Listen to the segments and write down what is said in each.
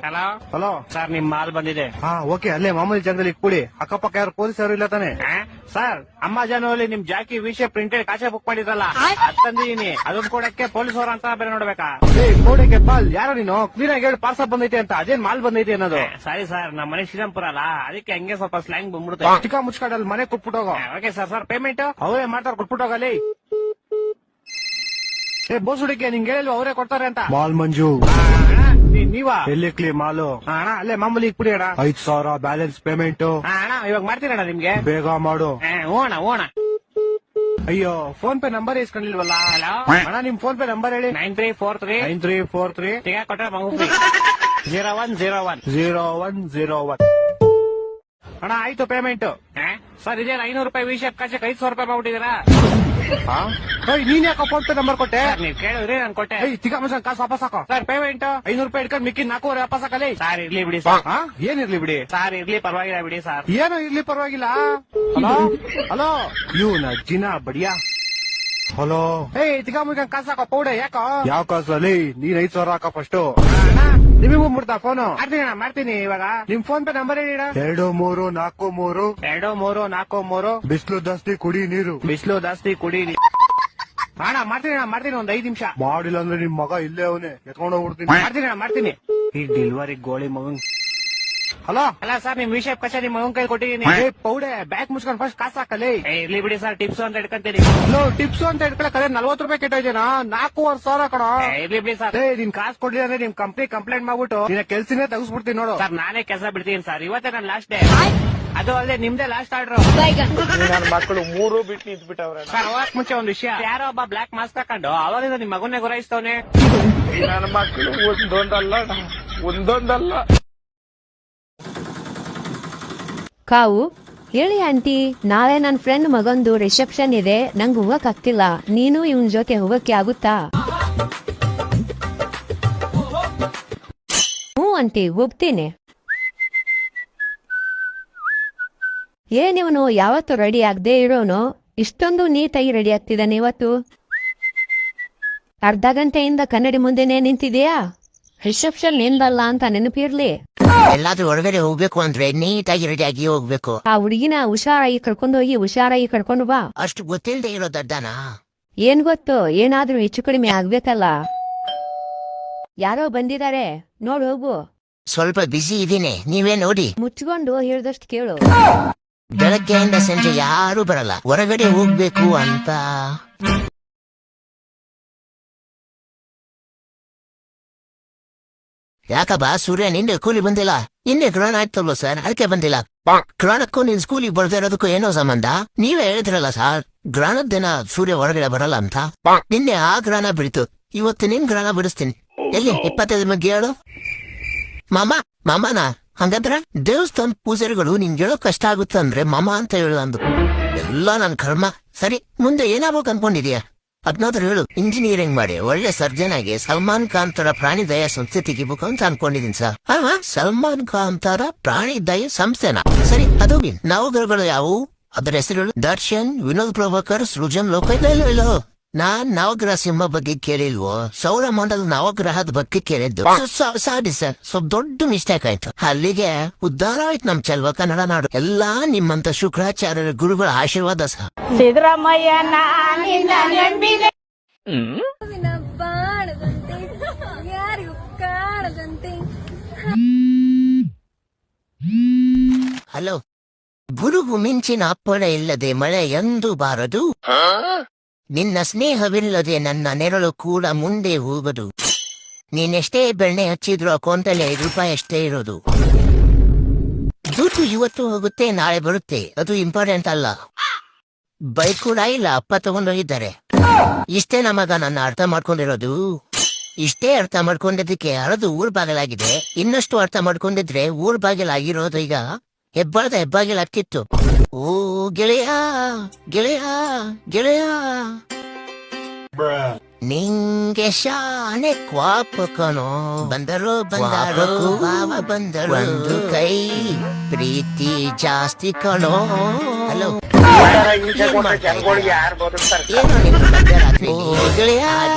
Hello hello sir, ನಿಮ್ mall ಬಂದಿದೆ. ಹಾ ಓಕೆ, ಅಲ್ಲೇ ಮಾಮೂಲಿ ಜಾಗದಲ್ಲಿ ಕೂಡಿ. ಅಕ್ಕಪಕ್ಕ ಯಾರು ಪೊಲೀಸ್ ಯಾರು ಇಲ್ಲ ತಾನೆ? ಸರ್, ಅಮೆಜಾನಲ್ಲಿ ನಿಮ್ ಜಾಕಿ ವಿಷಯ ಪ್ರಿಂಟೆಡ್ ಕಾಚೆ ಬುಕ್ ಮಾಡಿದ್ರಲ್ಲ, ಅದ್ ತಂದಿದೀನಿ. ಅದನ್ನ ಕೊಡಕ್ಕೆ ಪೊಲೀಸ್ ಅವ್ರ ಅಂತ ಬೇರೆ ನೋಡ್ಬೇಕಾ? ಕೋಡಿಗೆ ಬಾಲ್ ಯಾರೋ ನೀನು ಕ್ಲೀನ್ ಆಗಿ ಹೇಳಿ ಪಾರ್ಸಲ್ ಬಂದೈತೆ ಅಂತ. ಅದೇನ್ ಮಾಲ್ ಬಂದೈತೆ ಅನ್ನೋದು? ಸರಿ ಸರ್, ನಮ್ಮ ಮನೆ ಶ್ರೀರಾಮ್ಪುರ ಅಲ್ಲ, ಅದಕ್ಕೆ ಹಂಗೆ ಸ್ವಲ್ಪ ಸ್ಲ್ಯಾಂಗ್ ಬಂದ್ಬಿಡುತ್ತೆ. ಚಿಕ್ಕ ಮುಚ್ಕಾಡಲ್ಲಿ ಮನೆ ಕೊಟ್ಬಿಟ್ಟೋಗೋ. Okay sir. ಸರ್ ಪೇಮೆಂಟ್ ಅವರೇ ಮಾಡ್ತಾರೆ, ಕೊಟ್ಬಿಟ್ಟೋಗಲಿ. ಬೋಸ್ ಹುಡುಗಿ ನಿಂಗೆ ಹೇಳಿಲ್ವ ಅವರೇ ಕೊಡ್ತಾರೆ ಅಂತ? ಮಾಲ್ ಮಂಜು ನೀವಾ? ಎಲ್ಲಿ ಕ್ಲೀ ಮಾಲು? ಅಣ್ಣ ಅಲ್ಲೇ ಮಾಮೂಲಿ ಕುಡಿ ಅಣ್ಣ. 5,000 ಬ್ಯಾಲೆನ್ಸ್ ಪೇಮೆಂಟ್. ಅಣ್ಣ ಇವಾಗ ಮಾಡ್ತೀರಣ್ಣ ನಿಮ್ಗೆ? ಬೇಗ ಮಾಡು. ಓಣ ಓಣ. ಅಯ್ಯೋ, ಫೋನ್ ಪೇ ನಂಬರ್ ಇಸ್ಕೊಂಡಿಲ್ವಲ್ಲ? ಹಲೋ ಅಣ್ಣ, ನಿಮ್ ಫೋನ್ ಪೇ ನಂಬರ್ ಹೇಳಿ. 9343 ಕೊಟ್ಟ ಮಗು 0101 0101. ಅಣ್ಣ ಆಯ್ತು ಪೇಮೆಂಟ್. ಸರ್ ಇದೇನು 500 ರೂಪಾಯಿ ವಿಷಯ ಕಾಚೆ 500 ರೂಪಾಯಿ ಮಾಡ್ಬಿಟ್ಟಿದ್ದೀರಾ? ನೀನ್ ಯಾಕ ಫೋನ್ ಪೇ ನಂಬರ್ ಕೊಟ್ಟೆ? ನೀವ್ ಕೇಳಿದ್ರಿ ನಾನು ಕೊಟ್ಟೆ. ತಿಕ್ಕ ಮನುಷ್ಯ ಕಾಸು ವಾಪಸ್ ಹಾಕೋ. ಸರ್ ಪೇಮೆಂಟ್ 500 ರೂಪಾಯಿ ಇಟ್ಕೊಂಡು ಮಿಕ್ಕಿ 400 ವಾಪಸ್ ಹಾಕಲಿ. ಸರ್ ಇರ್ಲಿ ಬಿಡಿ ಸರ್. ಏನಿರ್ಲಿ ಬಿಡಿ ಸರ್ ಇರ್ಲಿ ಪರವಾಗಿಲ್ಲ ಬಿಡಿ ಸರ್. ಏನೋ ಇರ್ಲಿ ಪರವಾಗಿಲ್ಲ. ಹಲೋ ಹಲೋ, ಇವ್ನ ಜಿನ ಬಡಿಯಾ. ಹಲೋ, ತಿಕ್ಕ ಮುಗಿಕ ಕಾಸು ಹಾಕೋ ಪೌಡೆ. ಯಾಕೋ ಯಾವ ಕಾಸಲ್ಲಿ? ನೀನ್ 5,000 ಹಾಕೋ ಫಸ್ಟ್. ನಿಮಗೂ ಮುಡ್ತಾ ಫೋನು? ಮಾಡ್ತೀನಿ ಇವಾಗ. ನಿಮ್ ಫೋನ್ ಪೇ ನಂಬರ್ ಹೇಳಿ. 2343 2343. ಬಿಸಿಲು ಜಾಸ್ತಿ ಕುಡಿ ನೀರು. ಬಿಸಿಲು ಜಾಸ್ತಿ ಕುಡಿ. ಅಣ್ಣ ಮಾಡ್ತೀನಿ ಒಂದ್ 5 ನಿಮಿಷ. ಮಾಡಿಲ್ಲ ಅಂದ್ರೆ ನಿಮ್ ಮಗ ಇಲ್ಲೇ ಅವನೇ ಎತ್ಕೊಂಡು ಹೋಗ್ಬಿಡ್ತೀನಿ. ಮಾಡ್ತೀನಿ. ಈ ಡೆಲಿವರಿ ಗೋಳಿ ಮಗನ್. ಹಲೋ ಅಲ್ಲ ಸರ್, ನಿಮ್ ವಿಷಯ ಕಚ ನಿಮ್ ಮಗನ್ ಕೈ ಕೊಟ್ಟಿದ್ದೀನಿ. ಪೌಡೆ ಬ್ಯಾಗ್ ಮುಚ್ಕೊಂಡು ಫಸ್ಟ್ ಕಾಸು ಹಾಕಲಿ. ಇರ್ಲಿ ಬಿಡಿ ಸರ್, ಟಿಪ್ಸ್ ಅಂತ ಇಟ್ಕೊಂತೀನಿ. ಟಿಪ್ಸ್ ಅಂತ ಇಟ್ಕೊಳ್ಳೆ 40 ರೂಪಾಯಿ ಕೆಟ್ಟೋಯ್ತೇನಾ? 4,500 ಕಣ. ಇರ್ಲಿ ಬಿಡಿ ಸರ್. ನಿನ್ ಕಾಸು ಕೊಡ್ಲಿಲ್ಲ ಅಂದ್ರೆ ನಿಮ್ ಕಂಪ್ನಿ ಕಂಪ್ಲೇಂಟ್ ಮಾಡ್ಬಿಟ್ಟು ನಿನ್ನ ಕೆಲ್ಸನೇ ತೆಗಿಸ್ಬಿಡ್ತೀನಿ ನೋಡು. ಸರ್ ನಾನೇ ಕೆಲಸ ಬಿಡ್ತೀನಿ ಸರ್, ಇವತ್ತೇ ನನ್ನ ಲಾಸ್ಟ್ ಡೇ. ಅದು ಅಲ್ಲದೆ ನಿಮ್ದೇ ಲಾಸ್ಟ್ ಆರ್ಡರ್. ನನ್ನ ಮಕ್ಕಳು 3 ಬಿಟ್ಟು ನಿಂತ್ಬಿಟ್ಟವ್ರೆ. ಸರ್ ಹೋಗಕ್ ಮುಂಚೆ ಒಂದ್ ವಿಷಯ. ಯಾರೋ ಒಬ್ಬ ಬ್ಲಾಕ್ ಮಾಸ್ಕ್ ಹಾಕೊಂಡು ಅವರಿಂದ ನಿಮ್ ಮಗನ್ನೇ ಗುರಾಯಿಸ್ತವನೆ. ನನ್ನ ಮಕ್ಕಳು ಒಂದೊಂದಲ್ಲ. ಕಾವು ಹೇಳಿ ಆಂಟಿ, ನಾಳೆ ನನ್ನ ಫ್ರೆಂಡ್ ಮಗಂದು ರಿಸೆಪ್ಷನ್ ಇದೆ, ನಂಗೆ ಹೋಗಕ್ಕಾಗ್ತಿಲ್ಲ. ನೀನು ಇವನ್ ಜೊತೆ ಹೋಗಕ್ಕೆ ಆಗುತ್ತಾ? ಹ್ಞೂ ಆಂಟಿ, ಹೋಗ್ತೀನಿ. ಏನಿವನು ಯಾವತ್ತು ರೆಡಿ ಆಗದೆ ಇರೋನು ಇಷ್ಟೊಂದು ನೀಟಾಗಿ ರೆಡಿ ಆಗ್ತಿದ್ದಾನೆ ಇವತ್ತು? ಅರ್ಧ ಗಂಟೆಯಿಂದ ಕನ್ನಡಿ ಮುಂದೆನೆ ನಿಂತಿದೆಯಾ? ರಿಸೆಪ್ಷನ್ ನಿಂದಲ್ಲ ಅಂತ ನೆನಪಿರ್ಲಿ. ಎಲ್ಲಾದ್ರೂ ಹೊರಗಡೆ ಹೋಗ್ಬೇಕು ಅಂದ್ರೆ ನೀಟಾಗಿ ರೆಡಿಯಾಗಿ ಹೋಗ್ಬೇಕು. ಆ ಹುಡುಗಿನ ಹುಷಾರಾಗಿ ಕರ್ಕೊಂಡು ಬಾ. ಅಷ್ಟು ಗೊತ್ತಿಲ್ಲದೆ ಇರೋ ದಡ್ಡನ? ಏನ್ ಗೊತ್ತು, ಏನಾದ್ರೂ ಹೆಚ್ಚು ಕಡಿಮೆ ಆಗ್ಬೇಕಲ್ಲ. ಯಾರೋ ಬಂದಿದ್ದಾರೆ, ನೋಡ್ ಹೋಗು. ಸ್ವಲ್ಪ ಬಿಸಿ ಇದೀನಿ, ನೀವೇ ನೋಡಿ. ಮುಚ್ಕೊಂಡು ಹೇಳ್ದಷ್ಟು ಕೇಳು. ಬೆಳಗ್ಗೆಯಿಂದ ಸಂಜೆ ಯಾರು ಬರಲ್ಲ, ಹೊರಗಡೆ ಹೋಗ್ಬೇಕು ಅಂತ. ಯಾಕಬ್ಬ ಸೂರ್ಯ, ನಿನ್ನೆ ಕೂಲಿ ಬಂದಿಲ್ಲ? ನಿನ್ನೆ ಗ್ರಹಣ ಆಯ್ತಲ್ವ ಸರ್, ಅದಕ್ಕೆ ಬಂದಿಲ್ಲ. ಗ್ರಹಣಕ್ಕೂ ನಿನ್ ಸ್ಕೂಲಿಗೆ ಬರ್ತಾ ಇರೋದಕ್ಕೂ ಏನೋ ಸಂಬಂಧ? ನೀವೇ ಹೇಳಿದ್ರಲ್ಲ ಸರ್, ಗ್ರಹಣದ ದಿನ ಸೂರ್ಯ ಹೊರಗಡೆ ಬರಲ್ಲ ಅಂತ. ನಿನ್ನೆ ಆ ಗ್ರಹಣ ಬಿಡಿತು, ಇವತ್ತು ನಿನ್ ಗ್ರಹಣ ಬಿಡಿಸ್ತೀನಿ. ಎಲ್ಲಿ 25 ಬಗ್ಗೆ ಹೇಳು. ಮಾಮನ ಹಂಗಂದ್ರ ದೇವಸ್ಥಾನ ಪೂಜಾರಿಗಳು ನಿನ್ ಹೇಳೋ ಕಷ್ಟ ಆಗುತ್ತಂದ್ರೆ ಮಾಮ ಅಂತ ಹೇಳು ಅಂದ್ರು. ಎಲ್ಲ ನನ್ ಕರ್ಮ. ಸರಿ, ಮುಂದೆ ಏನಾಗ್ಬೇಕು ಅನ್ಕೊಂಡಿದ್ಯಾ? ಅದ್ನಾದ್ರೂ ಹೇಳು. ಇಂಜಿನಿಯರಿಂಗ್ ಮಾಡಿ ಒಳ್ಳೆ ಸರ್ಜನ್ ಆಗಿ ಸಲ್ಮಾನ್ ಖಾನ್ ತರ ಪ್ರಾಣಿ ದಯ ಸಂಸ್ಥೆ ತೆಗಿಬೇಕು ಅಂತ ಅನ್ಕೊಂಡಿದೀನಿ ಸರ್. ಸಲ್ಮಾನ್ ಖಾನ್ ತರ ಪ್ರಾಣಿ ದಯ ಸಂಸ್ಥೆನಾ? ಸರಿ, ಅದು ನವಗ್ರಹಗಳು ಯಾವುವು? ಅದರ ಹೆಸರುಗಳು ದರ್ಶನ್, ವಿನೋದ್ ಪ್ರಭಾಕರ್, ಸೃಜನ್ ಲೋಕ. ನಾನ್ ನವಗ್ರಹ ಸಿಂಹ ಬಗ್ಗೆ ಕೇಳಿಲ್ವೋ? ಸೌರಮಂಡಲ ನವಗ್ರಹದ ಬಗ್ಗೆ ಕೇಳಿದ್ದು. ಸಾರಿ ಸರ್, ಸ್ವಲ್ಪ ದೊಡ್ಡ ಮಿಸ್ಟೇಕ್ ಆಯ್ತು. ಅಲ್ಲಿಗೆ ಉದ್ಧಾರ ಆಯ್ತು ನಮ್ ಚೆಲ್ವ ಕನ್ನಡ ನಾಡು. ಎಲ್ಲಾ ನಿಮ್ಮಂತ ಶುಕ್ರಾಚಾರ್ಯರ ಗುರುಗಳ ಆಶೀರ್ವಾದ ಸಹ. ಸಿದ್ದರಾಮಯ್ಯ ಹಲೋ, ಗುರುಗು ಮಿಂಚಿನ ಅಪ್ಪಣೆ ಇಲ್ಲದೆ ಮಳೆ ಎಂದೂ ಬಾರದು. ನಿನ್ನ ಸ್ನೇಹವಿಲ್ಲದೆ ನನ್ನ ನೆರಳು ಕೂಡ ಮುಂದೆ ಹೋಗದು. ನೀನೆಷ್ಟೇ ಬೆಣ್ಣೆ ಹಚ್ಚಿದ್ರು ಅಕೌಂಟಲ್ಲಿ 5 ರೂಪಾಯಿ ಅಷ್ಟೇ ಇರೋದು. ದುಡ್ಡು ಇವತ್ತು ಹೋಗುತ್ತೆ, ನಾಳೆ ಬರುತ್ತೆ, ಅದು ಇಂಪಾರ್ಟೆಂಟ್ ಅಲ್ಲ. ಬೈಕ್ ಕೂಡ ಇಲ್ಲ, ಅಪ್ಪ ತಗೊಂಡೋಗಿದ್ದಾರೆ. ಇಷ್ಟೇ ನಮಗ ನನ್ನ ಅರ್ಥ ಮಾಡ್ಕೊಂಡಿರೋದು. ಇಷ್ಟೇ ಅರ್ಥ ಮಾಡ್ಕೊಂಡಿದ್ದಕ್ಕೆ ಹರಿದು ಊರ್ ಬಾಗಿಲಾಗಿದೆ. ಇನ್ನಷ್ಟು ಅರ್ಥ ಮಾಡ್ಕೊಂಡಿದ್ರೆ ಊರ್ ಬಾಗಿಲಾಗಿರೋದು ಈಗ ಹೆಬ್ಬಾಗಿಲಾಗ್ತಿತ್ತು. ಓ ಗೆಳೆಯ ಗೆಳೆಯ ಗೆಳೆಯ, ನಿಂಗೆ ಶಾನೆ ಕ್ವಾಪ ಕಣೋ. ಬಂದರು ಬಂದರು ಒಂದು ಕೈ ಪ್ರೀತಿ ಜಾಸ್ತಿ ಕಣೋ. ಹಲೋ ಏನು ನಿನ್ನ ಮಧ್ಯರಾತ್ರಿ ಗೆಳೆಯ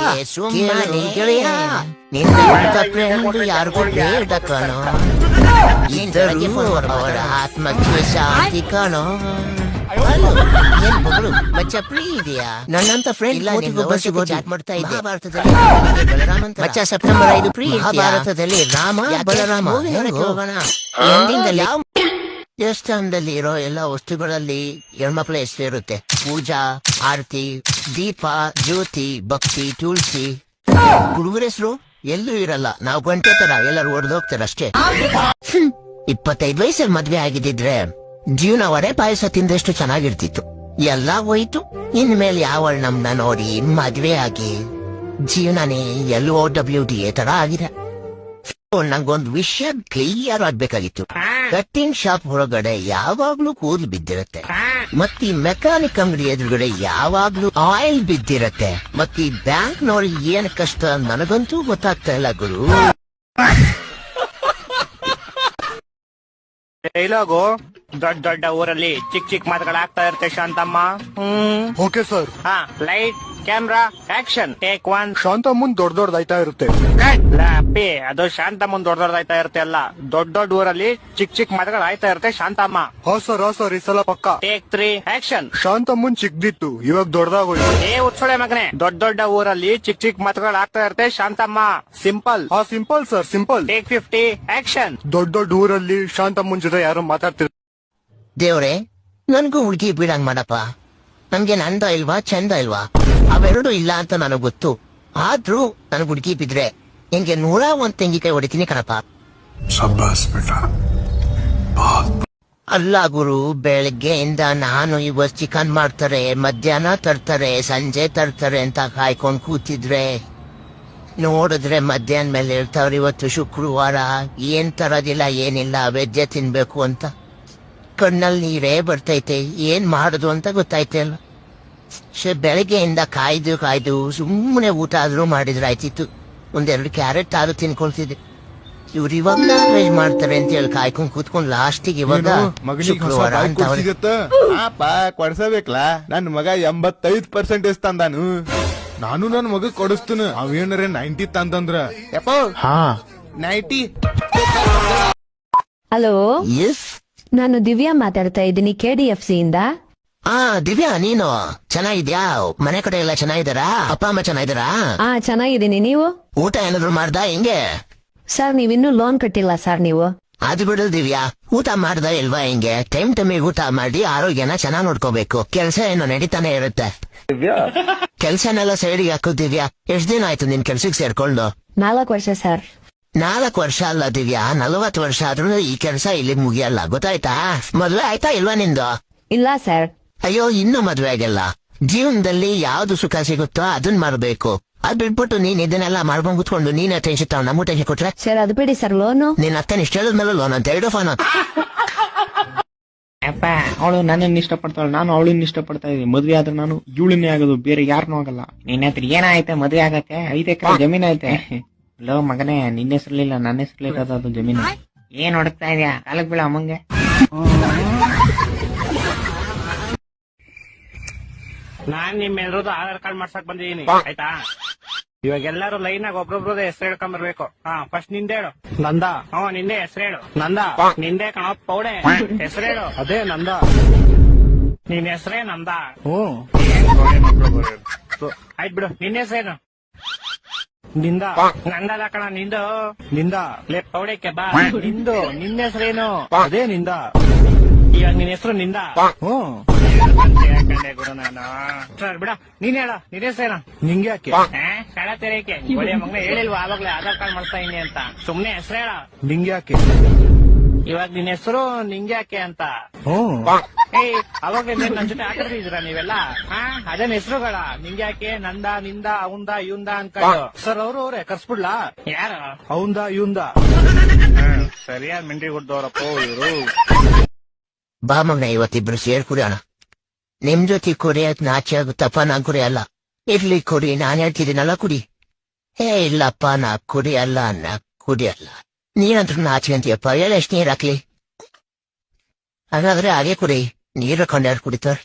ಸುಮ್ಮನೆ ಗೆಳೆಯ ನಿನ್ನ ಫ್ರೆಂಡ್ ಯಾರಿಗೂ ಬೇಡ ಕಣೋ ಇದ್ದರೂ ಅವರ ಆತ್ಮಕ್ಕೆ ಶಾಂತಿ ಕಣೋ ಏನ್ ಮಗಳು ಮಚ್ಚ ಫ್ರೀ ಇದೆಯಾ ನನ್ನಂತ ಫ್ರೆಂಡ್ ಬಸ್ಸಿಗೆ ಚಾಟ್ ಮಾಡ್ತಾ ಇದ್ದೆ ಮಹಾಭಾರತದಲ್ಲಿ ಬಲರಾಮ ಅಂತ ಮಚ್ಚ ಸೆಪ್ಟೆಂಬರ್ 5 ಫ್ರೀ ಮಹಾಭಾರತದಲ್ಲಿ ರಾಮ ಬಲರಾಮ ಹೋಗೋಣ ಎಂಡಿಂಗಲ್ಲಿ ದೇವಸ್ಥಾನದಲ್ಲಿ ಇರೋ ಎಲ್ಲ ವಸ್ತುಗಳಲ್ಲಿ ಹೆಣ್ಮಕ್ಳ ಹೆಸರು ಇರುತ್ತೆ ಪೂಜಾ ಆರತಿ ದೀಪ ಜ್ಯೋತಿ ಭಕ್ತಿ ತುಳಸಿ ಹುಡುಗರ ಹೆಸರು ಎಲ್ಲೂ ಇರಲ್ಲ ನಾವು ಗಂಟೆ ತರ ಎಲ್ಲರೂ ಹೊಡೆದೋಗ್ತಾರ ಅಷ್ಟೇ 25 ವಯಸ್ಸಲ್ಲಿ ಮದ್ವೆ ಆಗಿದ್ದಿದ್ರೆ ಜೀವನ ವಡೆ ಪಾಯಸ ತಿಂದಷ್ಟು ಚೆನ್ನಾಗಿರ್ತಿತ್ತು ಎಲ್ಲ ಹೋಯ್ತು ಇನ್ಮೇಲೆ ಯಾವಳ ನಮ್ನ ನೋಡಿ ಮದ್ವೆ ಆಗಿ ಜೀವನನೇ LOWDA ತರ ಆಗಿದೆ ನಂಗೊಂದು ವಿಷಯ ಕ್ಲಿಯರ್ ಆಗ್ಬೇಕಾಗಿತ್ತು ಕಟ್ಟಿಂಗ್ ಶಾಪ್ ಹೊರಗಡೆ ಯಾವಾಗ್ಲೂ ಕೂದಲು ಬಿದ್ದಿರತ್ತೆ ಮತ್ತಿ ಮೆಕ್ಯಾನಿಕ್ ಅಂಗಡಿ ಎದುರುಗಡೆ ಯಾವಾಗ್ಲೂ ಆಯಿಲ್ ಬಿದ್ದಿರತ್ತೆ ಮತ್ತಿ ಬ್ಯಾಂಕ್ ನೋಡಿ ಏನ್ ಕಷ್ಟ ನನಗಂತೂ ಗೊತ್ತಾಗ್ತಾ ಇಲ್ಲ ಗುರು ಡೈಲಾಗು ದೊಡ್ಡ ದೊಡ್ಡ ಊರಲ್ಲಿ ಚಿಕ್ಕ ಚಿಕ್ಕ ಮಾತುಗಳಾಗ್ತಾ ಇರುತ್ತೆ ಶಾಂತಮ್ಮ. Okay sir. ಹಾ, light camera action take 1. Shanta ಮುಂದ್ ದೊಡ್ಡದಾಯ್ತಾ ಇರುತ್ತೆ. ಅಪ್ಪಿ, ಅದು ಶಾಂತಮ್ಮನ್ ದೊಡ್ಡದಾಯ್ತಾ ಇರುತ್ತೆ ಅಲ್ಲ, ದೊಡ್ಡ ದೊಡ್ಡ ಊರಲ್ಲಿ ಚಿಕ್ಕ ಚಿಕ್ಕ ಮಾತುಗಳು ಆಯ್ತಾ ಇರುತ್ತೆ ಶಾಂತಮ್ಮ. ಹಾ ಸರ್ ಈ ಸಲ ಪಕ್ಕ. Take 3 action. ಶಾಂತ ಮುಂದ್ ಚಿಕ್ಕದಿತ್ತು, ಇವಾಗ ದೊಡ್ಡದಾಗೋಯ್ತು. ಉತ್ಸೊಳೆ ಮಗನೆ, ದೊಡ್ಡ ದೊಡ್ಡ ಊರಲ್ಲಿ ಚಿಕ್ಕ ಚಿಕ್ಕ ಮಾತುಗಳು ಆಗ್ತಾ ಇರುತ್ತೆ ಶಾಂತಮ್ಮ. ಸಿಂಪಲ್. ಹಾ simple sir simple. Take 50 action. ದೊಡ್ಡ ದೊಡ್ಡ ಊರಲ್ಲಿ ಶಾಂತಮ್ಮನ್ ಜೊತೆ ಯಾರು ಮಾತಾಡ್ತಿರ್. ದೇವ್ರೆ ನನ್ಗೂ ಹುಡುಗಿ ಬೀಳಂಗ್ ಮಾಡಪ್ಪ. ನನ್ಗೆ ನಂದ ಇಲ್ವಾ ಚಂದ ಇಲ್ವಾ ಅವೆರಡು ಇಲ್ಲ ಅಂತ ನನಗ್ ಗೊತ್ತು. ಆದ್ರೂ ನನ್ ಹುಡುಗಿ ಬಿದ್ರೆ ಹೆಂಗೆ 101 ತೆಂಗಿಕಾಯಿ ಹೊಡಿತೀನಿ ಕಣಪ್ಪ. ಅಲ್ಲ ಗುರು, ಬೆಳಗ್ಗೆಯಿಂದ ನಾನು ಇವತ್ತು ಚಿಕನ್ ಮಾಡ್ತಾರೆ, ಮಧ್ಯಾಹ್ನ ತರ್ತಾರೆ, ಸಂಜೆ ತರ್ತಾರೆ ಅಂತ ಕಾಯ್ಕೊಂಡ್ ಕೂತಿದ್ರೆ ನೋಡಿದ್ರೆ ಮಧ್ಯಾಹ್ನ ಮೇಲೆ ಹೇಳ್ತಾವ್ರಿ ಇವತ್ತು ಶುಕ್ರವಾರ ಏನ್ ತರೋದಿಲ್ಲ ಏನಿಲ್ಲ ವೆಜ್ಜೆ ತಿನ್ಬೇಕು ಅಂತ. ಕಣ್ಣಲ್ಲಿ ನೀರೇ ಬರ್ತೈತೆ, ಏನ್ ಮಾಡುದು ಅಂತ ಗೊತ್ತಾಯ್ತೆ ಅಲ್ಲ. ಬೆಳಗ್ಗೆಯಿಂದ ಕಾಯ್ದು ಸುಮ್ಮನೆ ಊಟ ಆದ್ರೂ ಮಾಡಿದ್ರೆ ಆಯ್ತಿತ್ತು. 1-2 ಕ್ಯಾರೆಟ್ ಆದ್ರೂ ತಿನ್ಕೊಳ್ತಿದ್ದೆ. ಇವ್ರು ಇವಾಗ ವೆಜ್ ಮಾಡ್ತಾರೆ ಅಂತ ಹೇಳಿ ಕಾಯ್ಕೊಂಡ್ ಕೂತ್ಕೊಂಡ್ ಲಾಸ್ಟಿಗೆ ಇವಾಗ ಶುಕ್ರವಾರ ಅಂತ ಕೊಡ್ಸಬೇಕಲ್ಲ. ನನ್ ಮಗ 85% ತಂದಾನು. ನಾನು ನನ್ ಮಗ ಕೊಡಿಸ್ತೀನಿ. ಅವೇನರೆ 90 ತಂದಂದ್ರ ಯಪ್ಪ 90. ಹಲೋ, ಎಸ್ ನಾನು ದಿವ್ಯಾ ಮಾತಾಡ್ತಾ ಇದ್ದೀನಿ KDFC ಇಂದ. ದಿವ್ಯಾ, ನೀನು ಚೆನ್ನಾಗಿದ್ಯಾ? ಮನೆ ಕಡೆ ಎಲ್ಲ ಚೆನ್ನಾಗಿದ್ದಾರಾ? ಅಪ್ಪ ಅಮ್ಮ ಚೆನ್ನಾಗಿದ್ದಾರಾ? ಚೆನ್ನಾಗಿದ್ದೀನಿ. ನೀವು ಊಟ ಏನಾದ್ರು ಮಾಡ್ದಾ? ಹೆಂಗೆ ಸರ್? ನೀವಿನ್ನೂ ಲೋನ್ ಕಟ್ಟಿಲ್ಲ ಸರ್. ನೀವು ಅದು ಬಿಡಲ್ ದಿವ್ಯಾ, ಊಟ ಮಾಡ್ದ ಇಲ್ವಾ? ಹೆಂಗೆ ಟೈಮಿಗೆ ಊಟ ಮಾಡಿ ಆರೋಗ್ಯನ ಚೆನ್ನಾಗ್ ನೋಡ್ಕೋಬೇಕು. ಕೆಲ್ಸ ಏನೋ ನಡೀತಾನೆ ಇರುತ್ತೆ. ಕೆಲ್ಸನೆಲ್ಲ ಸೈಡಿಗೆ ಹಾಕು ದಿವ್ಯಾ. ಎಷ್ಟ್ ದಿನ ಆಯ್ತು ನಿನ್ ಕೆಲ್ಸಕ್ಕೆ ಸೇರ್ಕೊಂಡು? 4 ವರ್ಷ ಸರ್. 4 ವರ್ಷ ಅಲ್ಲ ದಿವ್ಯಾ, 40 ವರ್ಷ ಆದ್ರೂ ಈ ಕೆಲ್ಸ ಇಲ್ಲಿ ಮುಗಿಯಲ್ಲ, ಗೊತ್ತಾಯ್ತಾ? ಮದ್ವೆ ಆಯ್ತಾ ಇಲ್ವಾ ನಿಂದು? ಇಲ್ಲ ಸರ್. ಅಯ್ಯೋ, ಇನ್ನೂ ಮದ್ವೆ ಆಗಿಲ್ಲ. ಜೀವನದಲ್ಲಿ ಯಾವ್ದು ಸುಖ ಸಿಗುತ್ತೋ ಅದನ್ ಮಾಡ್ಬೇಕು. ಅದ್ ಬಿಟ್ಬಿಟ್ಟು ನೀನ್ ಇದನ್ನೆಲ್ಲ ಮಾಡ್ಕೊಂಡ್ ಕುತ್ಕೊಂಡು ನೀನೇ ಟೆನ್ಷನ್ ತಗೊಂಡು ನಮಗೂ ಟೆನ್ಷನ್ ಕೊಟ್ರೆ ಸರ್ ಅದು ಬಿಡಿ ಸರ್. ಲೋನು ನಿನ್ ಅತ್ತನ ಇಷ್ಟ ಹೇಳಿದ್ಮೇಲೆ ಲೋನ್ ಅಂತ 2 ಫೋನ್. ಅಪ್ಪ, ಅವಳು ನನ್ನನ್ನು ಇಷ್ಟಪಡ್ತಾಳು, ನಾನು ಅವಳನ್ನ ಇಷ್ಟಪಡ್ತಾ ಇದೀನಿ. ಮದ್ವೆ ಆದ್ರೆ ನಾನು ಇವಳನ್ನೇ ಆಗೋದು, ಬೇರೆ ಯಾರನ್ನೂ ಆಗಲ್ಲ. ನಿನ್ನ ಹತ್ರ ಏನಾಯ್ತೆ ಮದ್ವೆ ಆಗಕ್ಕೆ? 5 ಎಕರೆ ಜಮೀನ್ ಐತೆ. ಲೋ ಮಗನೇ, ನಿನ್ನ ಹೆಸರ್ಲಿಲ್ಲ ನನ್ನ ಹೆಸರ್ಲಿರೋದು ಅದು ಜಮೀನು. ಏನ್ ಹೊಡಕ್ತಾ ಇದೆಯಾ? ಕಾಲಕ್ ಬೀಳ ಅಮ್ಮಂಗೆ. ನಾನ್ ನಿಮ್ಮೆಲ್ರದ್ದು ಆಧಾರ್ ಕಾರ್ಡ್ ಮಾಡ್ಸಕ್ ಬಂದಿದ್ದೀನಿ, ಆಯ್ತಾ? ಇವಾಗ ಎಲ್ಲಾರು ಲೈನ್ ಆಗಿ ಒಬ್ರೊಬ್ರದ ಹೆಸರು ಹೇಳ್ಕೊಂಡ್ ಬರ್ಬೇಕು. ಫಸ್ಟ್ ನಿಂದೆ ಹೇಳು. ನಂದ. ನಿಂದೆ ಹೆಸರು ಹೇಳು. ನಂದ. ನಿಂದೆ ಕಣ ಪೌಡೆ ಹೆಸರು ಹೇಳು. ಅದೇ ನಂದ. ನಿನ್ ಹೆಸರೇ ನಂದ. ಆಯ್ತು ಬಿಡು, ನಿನ್ನ ಹೆಸರೇನು? ನಿಂದ. ನಂದಲ್ಲ ಕಣ, ನಿಂದು. ನಿಂದ. ಲೇ ಪೌಡೆಕ್ಕೆ ಬಾ. ನಿಂದು. ನಿನ್ನ ಹೆಸರೇನು? ಅದೇ ನಿಂದ. ಇವಾಗ ನಿನ್ ಹೆಸರು ನಿಂದ. ಯಾಕಂಡೆ ಗುರು ನಾನು. ಸರ್ ಬಿಡ, ನೀನ್ ಹೇಳ, ನಿನ್ ಹೆಸರೇನು? ನಿಂಗೆ ಯಾಕೆ? ಕಳ ತೆರೆಯಕ್ಕೆ ಒಳ್ಳೆ ಮಗನ ಹೇಳಿಲ್ವಾ ಆವಾಗ್ಲೇ ಆಧಾರ್ ಕಾರ್ಡ್ ಮಾಡ್ತಾ ಇದೀನಿ ಅಂತ? ಸುಮ್ನೆ ಹೆಸರು ಹೇಳ. ನಿಂಗೆ ಯಾಕೆ? ಇವಾಗ ನಿನ್ ಹೆಸರು ನಿಂಗೆ ಯಾಕೆ ಅಂತ. ಅವಾಗ ನನ್ ಜೊತೆ ಆಟಾಡಿದ್ರ ನೀವೆಲ್ಲ? ಅದೇನ್ ಹೆಸರುಗಳ ನಿಂಗೆ ಯಾಕೆ, ನಂದ, ನಿಂದ, ಅವಂದ, ಇವಂದ ಅನ್ಕೊಂಡು. ಸರ್ ಅವ್ರವ್ರೆ ಕರ್ಸ್ಬಿಡ್ಲಾ? ಯಾರು? ಅವಂದ ಇವಂದ. ಸರಿಯಾದ ಮೆಂಟ್ರಿ ಕೊಡ್ದವ್ರಪ್ಪ ಇವರು. ಬಾ ಮಗನ, ಇವತ್ತಿಬ್ರು ಸೇರ್ ಕುಡಿಯೋಣ. ನಿಮ್ ಜೊತೆ ಕುಡಿಯಕ್ ನಾಚೆ ಆಗುತ್ತಪ್ಪ. ನಾನ್ ಕುಡಿಯಲ್ಲ. ಇರ್ಲಿ ಕುಡಿ, ನಾನ್ ಹೇಳ್ತಿದ್ದೀನಲ್ಲ ಕುಡಿ. ಇಲ್ಲಪ್ಪ, ನಾ ಕುಡಿಯಲ್ಲ. ನೀನಂತ್ರ ನಾಚೆ ಅಂತೀಯಪ್ಪ. ಎಷ್ಟು ನೀರ್ ಹಾಕ್ಲಿ? ಹಾಗಾದ್ರೆ ಹಾಗೆ ಕುಡಿ. ನೀರು ಕೊಂಡ್ಯಾರು ಕುಡಿತಾರ.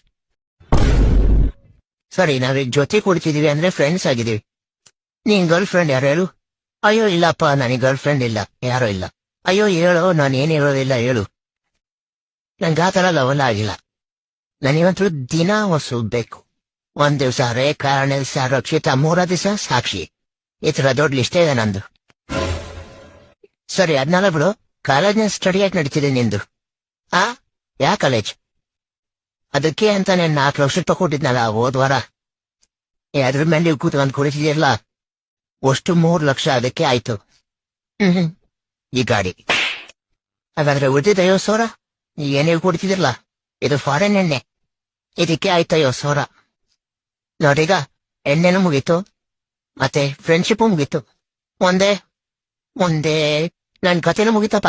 ಸರಿ ನಾವೀಗ ಜೊತೆ ಕುಡಿತಿದೀವಿ ಅಂದ್ರೆ ಫ್ರೆಂಡ್ಸ್ ಆಗಿದೀವಿ. ನೀನ್ ಗರ್ಲ್ ಫ್ರೆಂಡ್ ಯಾರು ಹೇಳು? ಅಯ್ಯೋ ಇಲ್ಲಪ್ಪ, ನನಗೆ ಗರ್ಲ್ ಫ್ರೆಂಡ್ ಇಲ್ಲ, ಯಾರೋ ಇಲ್ಲ. ಅಯ್ಯೋ ಹೇಳು, ನಾನು ಏನ್ ಹೇಳೋದಿಲ್ಲ ಹೇಳು. ನಂಗೆ ಆ ತರ ಲವಲ್ ಆಗಿಲ್ಲ. ನನಗಂತೂ ದಿನ ಹೊಸು ಬೇಕು. ಒಂದ್ ದಿವ್ಸ ರೇಖಾ, 2 ದಿವ್ಸ ರಕ್ಷಿತಾ, 3 ದಿವ್ಸ ಸಾಕ್ಷಿ. ಈ ತರ ದೊಡ್ಡ ಲಿಸ್ಟೇ ಇದೆ ನಂದು. ಸರಿ ಅದ್ನೆಲ್ಲ ಬಿಡು, ಕಾಲೇಜ್ನ ಸ್ಟಡಿ ಯಾಕೆ ನಡೀತಿದೆ ನಿಂದು? ಯಾ ಕಾಲೇಜ್? ಅದಕ್ಕೆ ಅಂತ ನಾನು 4 ಲಕ್ಷ ರೂಪಾಯಿ ಕೊಟ್ಟಿದ್ನಲ್ಲ ಹೋದ್ ವಾರ. ಅದ್ರ ಮೇಲೆ ನೀವು ಕೂತ್ಕೊಂಡ್ ಕುಡಿತಿದ್ಯಲ್ಲ, ಅಷ್ಟು 3 ಲಕ್ಷ ಅದಕ್ಕೆ ಆಯ್ತು. ಈ ಗಾಡಿ. ಹಾಗಾದ್ರೆ ಉಳಿದಿದ್ದ 50,000 ಏನೇ ಕುಡಿತಿದಿರಲ್ಲ, ಇದು ಫಾರಿನ್ ಎಣ್ಣೆ, ಇದಕ್ಕೆ ಆಯ್ತು 50,000. ನೋಡೀಗ ಎಣ್ಣೆನೂ ಮುಗೀತು, ಮತ್ತೆ ಫ್ರೆಂಡ್ಶಿಪ್ ಮುಗೀತು, ಮುಂದೆ ನನ್ ಕಥೆನೂ ಮುಗೀತಪ್ಪ.